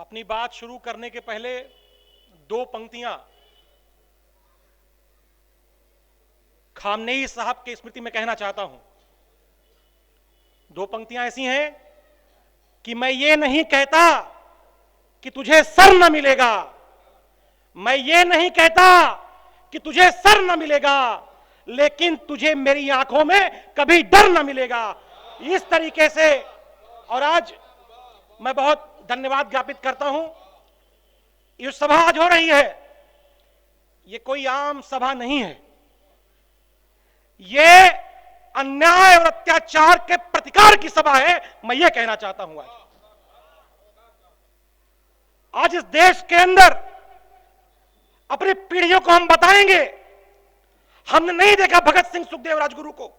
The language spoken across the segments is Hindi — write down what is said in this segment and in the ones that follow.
अपनी बात शुरू करने के पहले दो पंक्तियां खामनेई साहब की स्मृति में कहना चाहता हूं। दो पंक्तियां ऐसी हैं कि मैं ये नहीं कहता कि तुझे सर न मिलेगा, मैं ये नहीं कहता कि तुझे सर न मिलेगा, लेकिन तुझे मेरी आंखों में कभी डर न मिलेगा। इस तरीके से। और आज मैं बहुत धन्यवाद ज्ञापित करता हूं। ये सभा आज हो रही है, ये कोई आम सभा नहीं है, ये अन्याय और अत्याचार के प्रतिकार की सभा है। मैं ये कहना चाहता हूं आज इस देश के अंदर अपनी पीढ़ियों को हम बताएंगे। हमने नहीं देखा भगत सिंह, सुखदेव, राजगुरु को,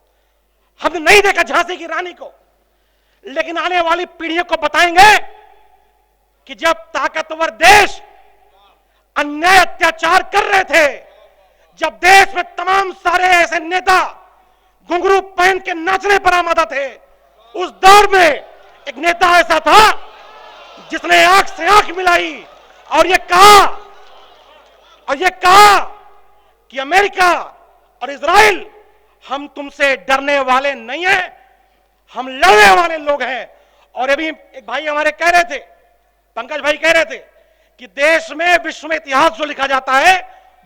हमने नहीं देखा झांसी की रानी को, लेकिन आने वाली पीढ़ियों को बताएंगे कि जब ताकतवर देश अन्याय अत्याचार कर रहे थे, जब देश में तमाम सारे ऐसे नेता घुंघरू पहन के नाचने पर आमादा थे, उस दौर में एक नेता ऐसा था जिसने आंख से आंख मिलाई और ये कहा कि अमेरिका और इजराइल हम तुमसे डरने वाले नहीं हैं, हम लड़ने वाले लोग हैं। और अभी एक भाई हमारे कह रहे थे, पंकज भाई कह रहे थे कि देश में, विश्व में इतिहास जो लिखा जाता है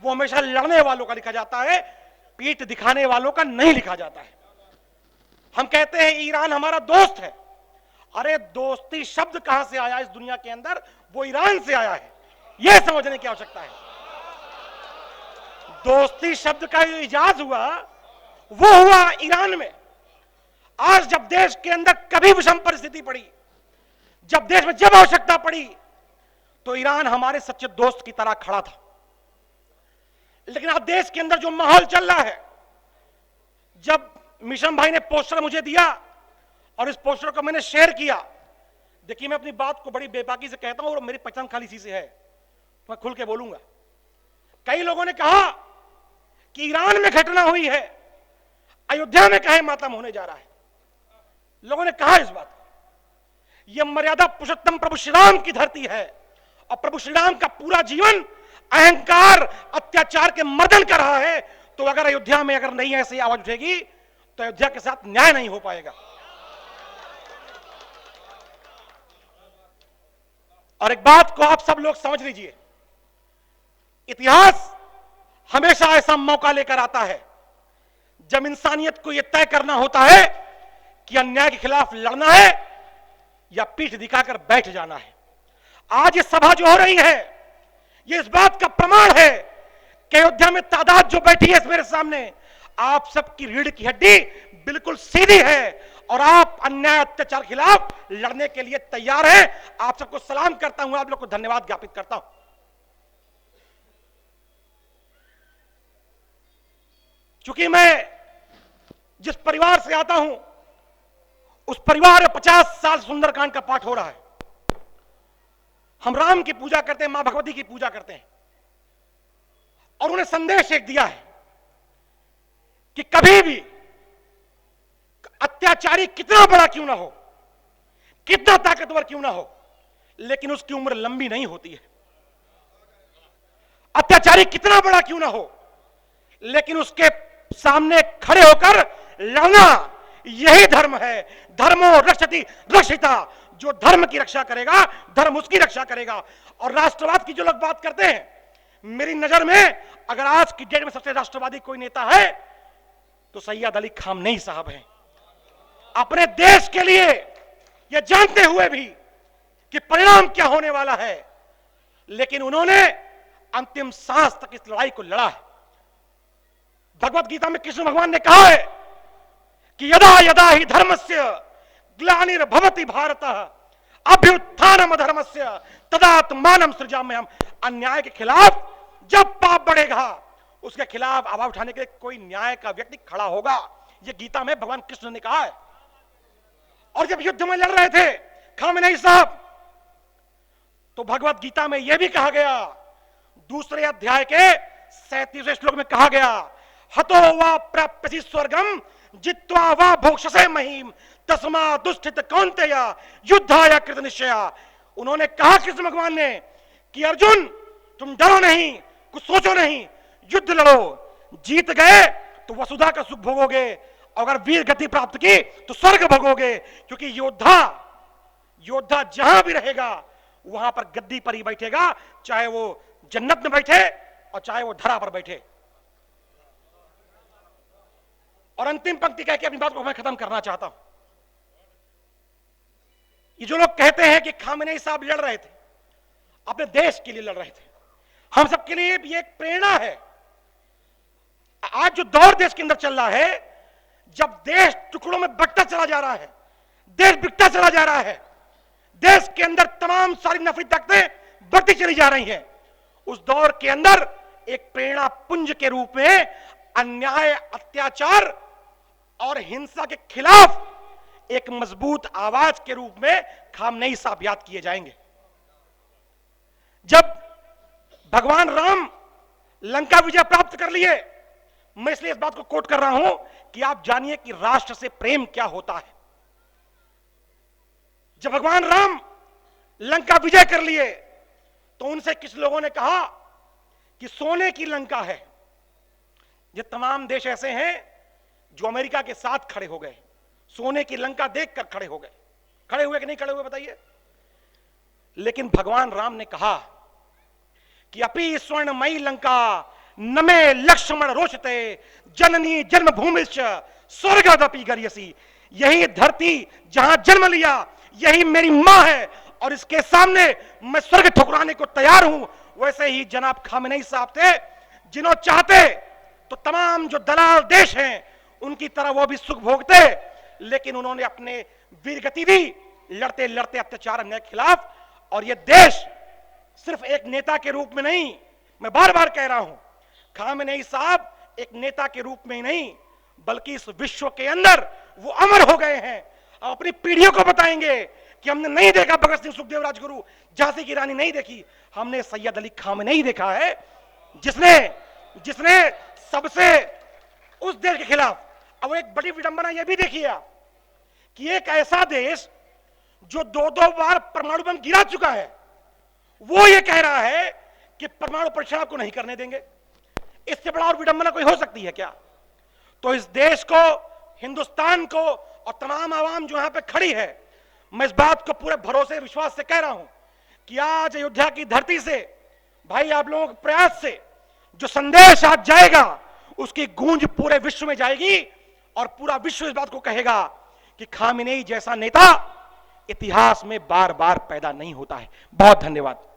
वो हमेशा लड़ने वालों का लिखा जाता है, पीठ दिखाने वालों का नहीं लिखा जाता है। हम कहते हैं ईरान हमारा दोस्त है। अरे दोस्ती शब्द कहां से आया इस दुनिया के अंदर? वो ईरान से आया है, यह समझने की आवश्यकता है। दोस्ती शब्द का जो इजाज हुआ वो हुआ ईरान में। आज जब देश के अंदर कभी विषम परिस्थिति पड़ी, जब देश में जब आवश्यकता पड़ी, तो ईरान हमारे सच्चे दोस्त की तरह खड़ा था। लेकिन आज देश के अंदर जो माहौल चल रहा है, जब मिशन भाई ने पोस्टर मुझे दिया और इस पोस्टर को मैंने शेयर किया, देखिए मैं अपनी बात को बड़ी बेबाकी से कहता हूं और मेरी पहचान खाली इसी से है, मैं खुल के बोलूंगा। कई लोगों ने कहा कि ईरान में घटना हुई है, अयोध्या में काहे मातम होने जा रहा है। लोगों ने कहा इस बात को। यह मर्यादा पुरुषोत्तम प्रभु श्री राम की धरती है और प्रभु श्री राम का पूरा जीवन अहंकार, अत्याचार के मर्दन कर रहा है। तो अगर अयोध्या में अगर नहीं ऐसी आवाज उठेगी तो अयोध्या के साथ न्याय नहीं हो पाएगा। और एक बात को आप सब लोग समझ लीजिए, इतिहास हमेशा ऐसा मौका लेकर आता है जब इंसानियत को यह तय करना होता है कि अन्याय के खिलाफ लड़ना है या पीठ दिखाकर बैठ जाना है। आज ये सभा जो हो रही है, ये इस बात का प्रमाण है कि अयोध्या में तादाद जो बैठी है मेरे सामने, आप सबकी रीढ़ की हड्डी बिल्कुल सीधी है और आप अन्याय अत्याचार के खिलाफ लड़ने के लिए तैयार हैं। आप सबको सलाम करता हूं, आप लोग को धन्यवाद ज्ञापित करता हूं। चूंकि मैं जिस परिवार से आता हूं, उस परिवार में 50 साल सुंदरकांड का पाठ हो रहा है। हम राम की पूजा करते हैं, मां भगवती की पूजा करते हैं, और उन्हें संदेश एक दिया है कि कभी भी अत्याचारी कितना बड़ा क्यों ना हो, कितना ताकतवर क्यों ना हो, लेकिन उसकी उम्र लंबी नहीं होती है। अत्याचारी कितना बड़ा क्यों ना हो, लेकिन उसके सामने खड़े होकर लड़ना, यही धर्म है। धर्मो रक्षति रक्षिता, जो धर्म की रक्षा करेगा, धर्म उसकी रक्षा करेगा। और राष्ट्रवाद की जो लोग बात करते हैं, मेरी नजर में अगर आज की डेट में सबसे राष्ट्रवादी कोई नेता है तो सैयद अली खामनेई साहब हैं। अपने देश के लिए यह जानते हुए भी कि परिणाम क्या होने वाला है, लेकिन उन्होंने अंतिम सांस तक इस लड़ाई को लड़ा है। भगवत गीता में कृष्ण भगवान ने कहा है कि यदा यदा ही धर्मस्य ग्लानिर्भवति भारत अभ्युत्थानम धर्मस्य तदात्मानं सृजाम्यहम्। अन्याय के खिलाफ जब पाप बढ़ेगा, उसके खिलाफ आवाज उठाने के लिए कोई न्याय का व्यक्ति खड़ा होगा। यह गीता में भगवान कृष्ण ने कहा है। और जब युद्ध में लड़ रहे थे खामनेई साहब, तो भगवत गीता में यह भी कहा गया, दूसरे अध्याय के 37वें श्लोक में कहा गया, हतो वा प्राप्यसि स्वर्गम जित्वा वा भोक्षसे महीम तस्मा दुष्टित कौन्तेय युद्धाय कृत निश्चया। उन्होंने कहा कृष्ण भगवान ने कि अर्जुन तुम डरो नहीं, कुछ सोचो नहीं, युद्ध लड़ो, जीत गए तो वसुधा का सुख भोगोगे, अगर वीर गति प्राप्त की तो स्वर्ग भोगोगे, क्योंकि योद्धा जहां भी रहेगा वहां पर गद्दी पर ही बैठेगा, चाहे वो जन्नत में बैठे और चाहे वो धरा पर बैठे। और अंतिम पंक्ति कह के अपनी बात को मैं खत्म करना चाहता हूं। ये जो लोग कहते हैं कि खामेनेई साहब लड़ रहे थे, अपने देश के लिए लड़ रहे थे, हम सबके लिए ये एक प्रेरणा है। आज जो दौर देश के अंदर चल रहा है, जब देश टुकड़ों में बंटता चला जा रहा है, देश बिकता चला जा रहा है, देश के अंदर तमाम सारी नफरी ताकतें बढ़ती चली जा रही हैं, उस दौर के अंदर एक प्रेरणा पुंज के रूप में अन्याय, अत्याचार और हिंसा के खिलाफ एक मजबूत आवाज के रूप में खामनेई साहब याद किए जाएंगे। जब भगवान राम लंका विजय प्राप्त कर लिए, मैं इसलिए इस बात को कोट कर रहा हूं कि आप जानिए कि राष्ट्र से प्रेम क्या होता है। जब भगवान राम लंका विजय कर लिए तो उनसे कुछ लोगों ने कहा कि सोने की लंका है। ये तमाम देश ऐसे हैं जो अमेरिका के साथ खड़े हो गए, सोने की लंका देखकर खड़े हो गए। खड़े हुए कि नहीं खड़े हुए बताइए? लेकिन भगवान राम ने कहा कि अपि स्वर्णमयी लंका नमे लक्ष्मण रोचते जननी जन्मभूमिश्च स्वर्गदपि गर्यसी। यही धरती जहां जन्म लिया, यही मेरी मां है और इसके सामने मैं स्वर्ग ठुकराने को तैयार हूं। वैसे ही जनाब खामेनेई साहब थे, जिन्हों चाहते तो तमाम जो दलाल देश हैं उनकी तरह वो भी सुख भोगते, लेकिन उन्होंने अपने वीरगति दी लड़ते लड़ते अत्याचार अन्याय के खिलाफ। और ये देश सिर्फ एक नेता के रूप में नहीं, मैं बार बार कह रहा हूं, खामेनेई साहब एक नेता के रूप में ही नहीं बल्कि इस विश्व के अंदर वो अमर हो गए हैं। अपनी पीढ़ियों को बताएंगे कि हमने नहीं देखा भगत सिंह, सुखदेव, राजगुरु, झांसी की रानी नहीं देखी, हमने सैयद अली खामेनेई देखा है, जिसने सबसे उस देश के खिलाफ। अब एक बड़ी विडंबना यह भी देखिए आप कि एक ऐसा देश जो दो बार परमाणु बम गिरा चुका है, वो ये कह रहा है कि परमाणु परीक्षण आपको नहीं करने देंगे। इससे बड़ा और विडंबना कोई हो सकती है क्या? तो इस देश को, हिंदुस्तान को और तमाम आवाम जो यहां पे खड़ी है, मैं इस बात को पूरे भरोसे विश्वास से कह रहा हूं कि आज अयोध्या की धरती से, भाई आप लोगों के प्रयास से जो संदेश आज जाएगा उसकी गूंज पूरे विश्व में जाएगी और पूरा विश्व इस बात को कहेगा कि खामेनेई जैसा नेता इतिहास में बार बार पैदा नहीं होता है। बहुत धन्यवाद।